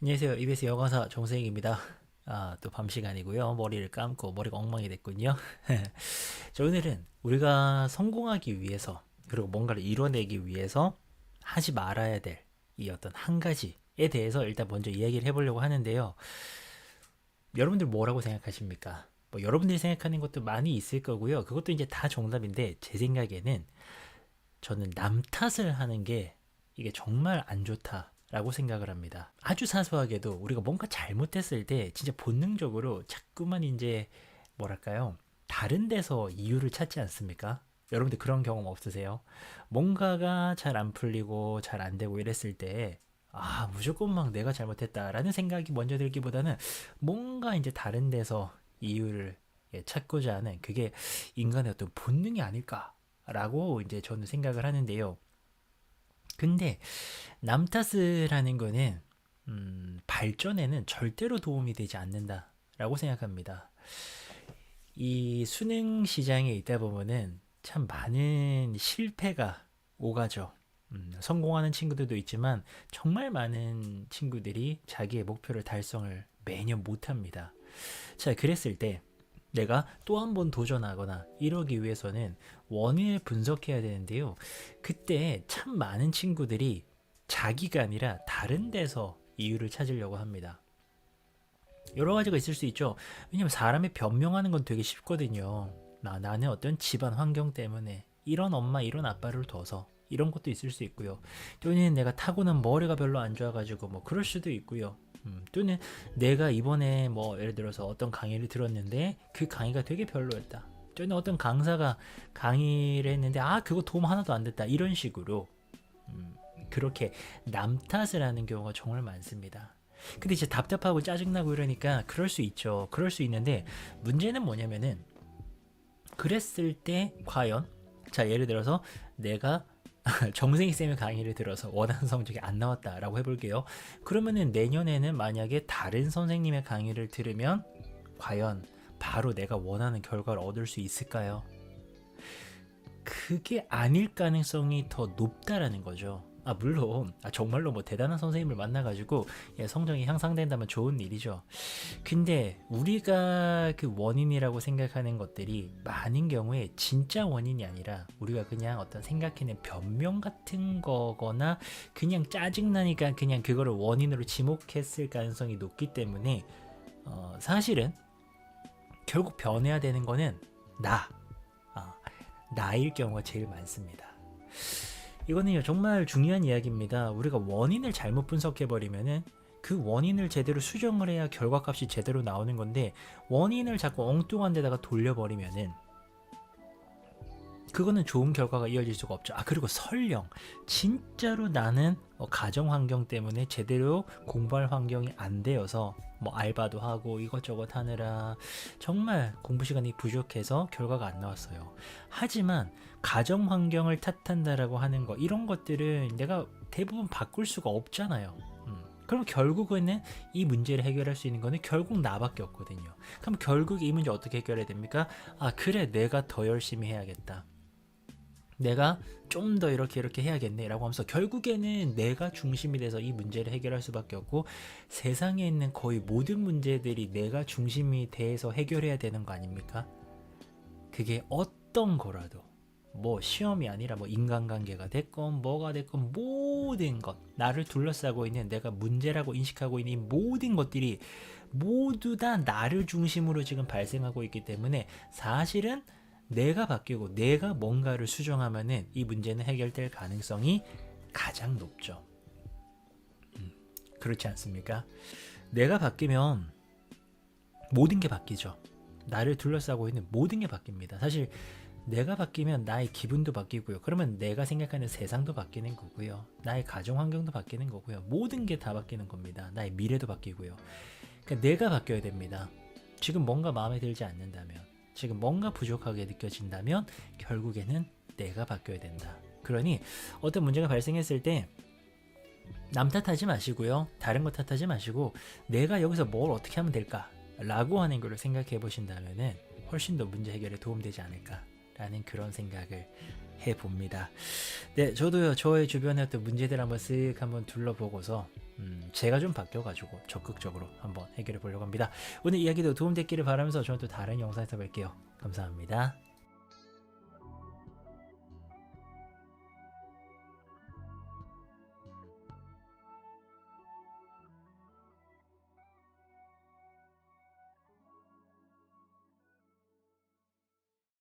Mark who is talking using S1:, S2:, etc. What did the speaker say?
S1: 안녕하세요. EBS 영어사 정세익입니다. 또 밤 시간이고요. 머리를 감고 머리가 엉망이 됐군요. 자, 오늘은 우리가 성공하기 위해서 그리고 뭔가를 이뤄내기 위해서 하지 말아야 될 이 어떤 한 가지에 대해서 일단 먼저 이야기를 해보려고 하는데요. 여러분들 뭐라고 생각하십니까? 뭐 여러분들이 생각하는 것도 많이 있을 거고요. 그것도 이제 다 정답인데 제 생각에는 저는 남 탓을 하는 게 이게 정말 안 좋다라고 생각을 합니다. 아주 사소하게도 우리가 뭔가 잘못했을 때 진짜 본능적으로 자꾸만 이제 뭐랄까요? 다른 데서 이유를 찾지 않습니까? 여러분들 그런 경험 없으세요? 뭔가가 잘 안 풀리고 잘 안 되고 이랬을 때 무조건 막 내가 잘못했다라는 생각이 먼저 들기보다는 뭔가 이제 다른 데서 이유를 찾고자 하는 그게 인간의 어떤 본능이 아닐까 라고 이제 저는 생각을 하는데요. 근데 남 탓을 하는 거는 발전에는 절대로 도움이 되지 않는다라고 생각합니다. 이 수능 시장에 있다 보면은 참 많은 실패가 오가죠. 성공하는 친구들도 있지만 정말 많은 친구들이 자기의 목표를 달성을 매년 못합니다. 자, 그랬을 때 내가 또 한 번 도전하거나 이러기 위해서는 원인을 분석해야 되는데요. 그때 참 많은 친구들이 자기가 아니라 다른 데서 이유를 찾으려고 합니다. 여러 가지가 있을 수 있죠. 왜냐면 사람이 변명하는 건 되게 쉽거든요. 나는 어떤 집안 환경 때문에 이런 엄마 이런 아빠를 둬서 이런 것도 있을 수 있고요. 또는 내가 타고난 머리가 별로 안 좋아가지고 뭐 그럴 수도 있고요. 또는 내가 이번에 뭐 예를 들어서 어떤 강의를 들었는데 그 강의가 되게 별로였다. 또는 어떤 강사가 강의를 했는데 그거 도움 하나도 안 됐다. 이런 식으로 그렇게 남 탓을 하는 경우가 정말 많습니다. 근데 이제 답답하고 짜증나고 이러니까 그럴 수 있죠. 그럴 수 있는데 문제는 뭐냐면은 그랬을 때 과연 자 예를 들어서 내가 정생이 쌤의 강의를 들어서 원하는 성적이 안 나왔다라고 해볼게요. 그러면은 내년에는 만약에 다른 선생님의 강의를 들으면 과연 바로 내가 원하는 결과를 얻을 수 있을까요? 그게 아닐 가능성이 더 높다라는 거죠. 물론 정말로 뭐 대단한 선생님을 만나가지고 성적이 향상된다면 좋은 일이죠. 근데 우리가 그 원인이라고 생각하는 것들이 많은 경우에 진짜 원인이 아니라 우리가 그냥 어떤 생각해낸 변명 같은 거거나 그냥 짜증나니까 그냥 그거를 원인으로 지목했을 가능성이 높기 때문에 사실은 결국 변해야 되는 거는 나일 경우가 제일 많습니다. 이거는요 정말 중요한 이야기입니다. 우리가 원인을 잘못 분석해버리면은 그 원인을 제대로 수정을 해야 결과값이 제대로 나오는 건데 원인을 자꾸 엉뚱한 데다가 돌려버리면은 그거는 좋은 결과가 이어질 수가 없죠. 그리고 설령 진짜로 나는 가정 환경 때문에 제대로 공부할 환경이 안 되어서 뭐 알바도 하고 이것저것 하느라 정말 공부 시간이 부족해서 결과가 안 나왔어요. 하지만 가정 환경을 탓한다라고 하는 거 이런 것들은 내가 대부분 바꿀 수가 없잖아요. 그럼 결국에는 이 문제를 해결할 수 있는 거는 결국 나밖에 없거든요. 그럼 결국 이 문제 어떻게 해결해야 됩니까? 그래 내가 더 열심히 해야겠다. 내가 좀 더 이렇게 해야겠네 라고 하면서 결국에는 내가 중심이 돼서 이 문제를 해결할 수밖에 없고 세상에 있는 거의 모든 문제들이 내가 중심이 돼서 해결해야 되는 거 아닙니까? 그게 어떤 거라도 뭐 시험이 아니라 뭐 인간관계가 됐건 뭐가 됐건 모든 것 나를 둘러싸고 있는 내가 문제라고 인식하고 있는 이 모든 것들이 모두 다 나를 중심으로 지금 발생하고 있기 때문에 사실은 내가 바뀌고 내가 뭔가를 수정하면은 이 문제는 해결될 가능성이 가장 높죠. 그렇지 않습니까? 내가 바뀌면 모든 게 바뀌죠. 나를 둘러싸고 있는 모든 게 바뀝니다. 사실 내가 바뀌면 나의 기분도 바뀌고요. 그러면 내가 생각하는 세상도 바뀌는 거고요. 나의 가정 환경도 바뀌는 거고요. 모든 게 다 바뀌는 겁니다. 나의 미래도 바뀌고요. 그러니까 내가 바뀌어야 됩니다. 지금 뭔가 마음에 들지 않는다면 지금 뭔가 부족하게 느껴진다면 결국에는 내가 바뀌어야 된다. 그러니 어떤 문제가 발생했을 때 남 탓하지 마시고요. 다른 거 탓하지 마시고 내가 여기서 뭘 어떻게 하면 될까? 라고 하는 걸 생각해 보신다면 훨씬 더 문제 해결에 도움되지 않을까 라는 그런 생각을 해봅니다. 네, 저도요, 저의 주변의 어떤 문제들 한번 쓱 한번 둘러보고서 제가 좀 바뀌어가지고 적극적으로 한번 해결해 보려고 합니다. 오늘 이야기도 도움됐기를 바라면서 저는 또 다른 영상에서 뵐게요. 감사합니다.